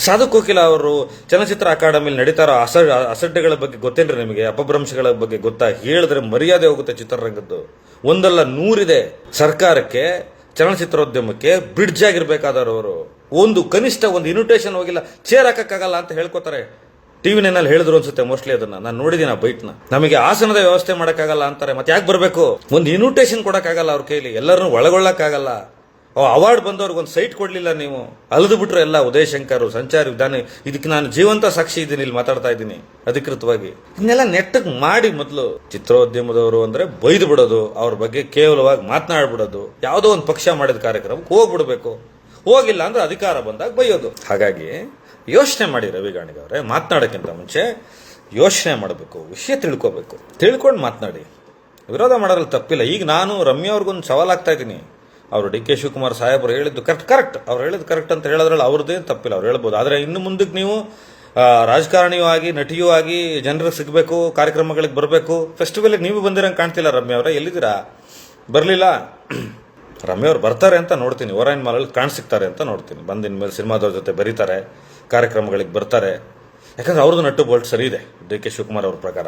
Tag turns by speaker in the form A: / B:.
A: ಸಾಧು ಕೋಕಿಲ ಅವರು ಚಲನಚಿತ್ರ ಅಕಾಡೆಮಿಲಿ ನಡೀತಾ ಇರೋ ಅಸಡ್ಡೆಗಳ ಬಗ್ಗೆ ಗೊತ್ತೇನ್ರಿ ನಿಮಗೆ? ಅಪಭ್ರಂಶಗಳ ಬಗ್ಗೆ ಗೊತ್ತಾ? ಹೇಳಿದ್ರೆ ಮರ್ಯಾದೆ ಹೋಗುತ್ತೆ ಚಿತ್ರರಂಗದ್ದು. ಒಂದಲ್ಲ ನೂರಿದೆ. ಸರ್ಕಾರಕ್ಕೆ, ಚಲನಚಿತ್ರೋದ್ಯಮಕ್ಕೆ ಬ್ರಿಡ್ಜ್ ಆಗಿರ್ಬೇಕಾದವರು ಒಂದು ಕನಿಷ್ಠ ಒಂದು ಇನ್ವಿಟೇಷನ್ ಹೋಗಿಲ್ಲ, ಚೇರ್ ಹಾಕಕ್ಕಾಗಲ್ಲ ಅಂತ ಹೇಳ್ಕೊತಾರೆ. ಟಿವಿ ನೈನಲ್ಲಿ ಹೇಳಿದ್ರು ಅನ್ಸುತ್ತೆ ಮೋಸ್ಟ್ಲಿ, ಅದನ್ನ ನಾನು ನೋಡಿದೀನಿ ಆ ಬೈಟ್ನ. ನಮಗೆ ಆಸನದ ವ್ಯವಸ್ಥೆ ಮಾಡಕ್ಕಾಗಲ್ಲ ಅಂತಾರೆ, ಮತ್ತೆ ಯಾಕೆ ಬರಬೇಕು? ಒಂದು ಇನ್ವಿಟೇಷನ್ ಕೊಡಕ್ಕಾಗಲ್ಲ ಅವ್ರ ಕೈಲಿ, ಎಲ್ಲರನ್ನೂ ಒಳಗೊಳ್ಳಕ್ಕಾಗಲ್ಲ. ಅವಾರ್ಡ್ ಬಂದವ್ರಿಗೆ ಒಂದು ಸೈಟ್ ಕೊಡ್ಲಿಲ್ಲ ನೀವು, ಅಲ್ದು ಬಿಟ್ರು ಎಲ್ಲ. ಉದಯಶಂಕರ್, ಸಂಚಾರಿ ವಿಧಾನ, ಇದಕ್ಕೆ ನಾನು ಜೀವಂತ ಸಾಕ್ಷಿ ಇದ್ದೀನಿ, ಇಲ್ಲಿ ಮಾತಾಡ್ತಾ ಇದ್ದೀನಿ ಅಧಿಕೃತವಾಗಿ. ಇದನ್ನೆಲ್ಲ ನೆಟ್ಟಗ್ ಮಾಡಿ. ಮೊದಲು ಚಿತ್ರೋದ್ಯಮದವರು ಅಂದ್ರೆ ಬೈದು ಬಿಡೋದು, ಅವ್ರ ಬಗ್ಗೆ ಕೇವಲವಾಗಿ ಮಾತನಾಡ್ಬಿಡೋದು, ಯಾವುದೋ ಒಂದು ಪಕ್ಷ ಮಾಡಿದ ಕಾರ್ಯಕ್ರಮಕ್ಕೆ ಹೋಗ್ಬಿಡ್ಬೇಕು, ಹೋಗಿಲ್ಲ ಅಂದ್ರೆ ಅಧಿಕಾರ ಬಂದಾಗ ಬೈಯೋದು. ಹಾಗಾಗಿ ಯೋಚನೆ ಮಾಡಿ ರವಿ ಗಾಣಿಗವ್ರೆ, ಮಾತನಾಡೋಕ್ಕಿಂತ ಮುಂಚೆ ಯೋಚನೆ ಮಾಡಬೇಕು, ವಿಷಯ ತಿಳ್ಕೋಬೇಕು, ತಿಳ್ಕೊಂಡು ಮಾತನಾಡಿ. ವಿರೋಧ ಮಾಡೋದ್ರಲ್ಲಿ ತಪ್ಪಿಲ್ಲ. ಈಗ ನಾನು ರಮ್ಯಾ ಅವ್ರಿಗೊಂದು ಸವಾಲಾಗ್ತಾ ಇದ್ದೀನಿ. ಅವರು ಡಿ ಕೆ ಶಿವಕುಮಾರ್ ಸಾಹೇಬರು ಹೇಳಿದ್ದು ಕರೆಕ್ಟ್, ಅವ್ರು ಹೇಳಿದ್ದು ಕರೆಕ್ಟ್ ಅಂತ ಹೇಳೋದ್ರಲ್ಲಿ ಅವ್ರದ್ದೇನು ತಪ್ಪಿಲ್ಲ, ಅವ್ರು ಹೇಳ್ಬೋದು. ಆದರೆ ಇನ್ನು ಮುಂದಕ್ಕೆ ನೀವು ರಾಜಕಾರಣಿಯೂ ಆಗಿ, ನಟಿಯೂ ಆಗಿ ಜನರಿಗೆ ಸಿಗಬೇಕು, ಕಾರ್ಯಕ್ರಮಗಳಿಗೆ ಬರಬೇಕು. ಫೆಸ್ಟಿವಲ್ಗೆ ನೀವು ಬಂದಿರಂಗೆ ಕಾಣ್ತಿಲ್ಲ ರಮ್ಯಾ ಅವರೇ, ಎಲ್ಲಿದ್ದೀರಾ? ಬರಲಿಲ್ಲ. ರಮ್ಯಾ ಅವ್ರು ಬರ್ತಾರೆ ಅಂತ ನೋಡ್ತೀನಿ, ಓರೈನ್ ಮಾಲಲ್ಲಿ ಕಾಣಿಸಿಕ್ತಾರೆ ಅಂತ ನೋಡ್ತೀನಿ. ಬಂದಿನ ಮೇಲೆ ಸಿನಿಮಾದವ್ರ ಜೊತೆ ಬರೀತಾರೆ, ಕಾರ್ಯಕ್ರಮಗಳಿಗೆ ಬರ್ತಾರೆ. ಯಾಕಂದ್ರೆ ಅವ್ರದ್ದು ನಟ್ಟು ಬೋಲ್ಟ್ ಸರಿ ಇದೆ ಡಿ ಕೆ ಶಿವಕುಮಾರ್ ಅವ್ರ ಪ್ರಕಾರ.